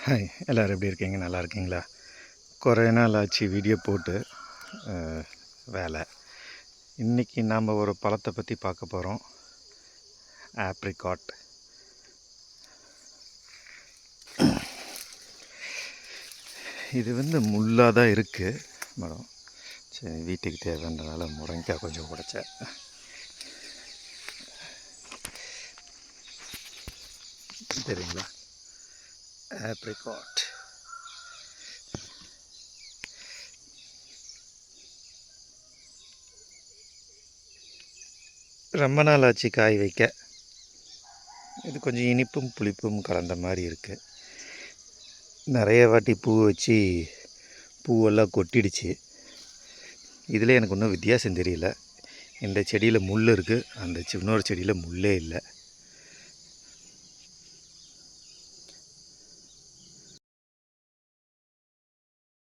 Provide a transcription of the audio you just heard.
Hi, எல்லோரும் எப்படி இருக்கீங்க? நல்லா இருக்கீங்களா? குறைய நாள் ஆச்சு வீடியோ போட்டு. வேலை இன்றைக்கி நாம் ஒரு பழத்தை பற்றி பார்க்க போகிறோம். ஆப்ரிகாட். இது முள்ளாக தான் இருக்குது மரம். சரி, வீட்டுக்கு தேவைன்றனால முருங்கைக்காய் கொஞ்சம் உடைச்சேன். தெரியுங்களா? ஆப்ரிகாட் ரொம்ப நாள் ஆச்சு காய் வைக்க. இது கொஞ்சம் இனிப்பும் புளிப்பும் கலந்த மாதிரி இருக்குது. நிறைய வாட்டி பூ வச்சு பூவெல்லாம் கொட்டிடுச்சு. இதில் எனக்கு ஒன்றும் வித்தியாசம் தெரியல. இந்த செடியில் முள் இருக்குது, அந்த இன்னொரு செடியில் முள்ளே இல்லை.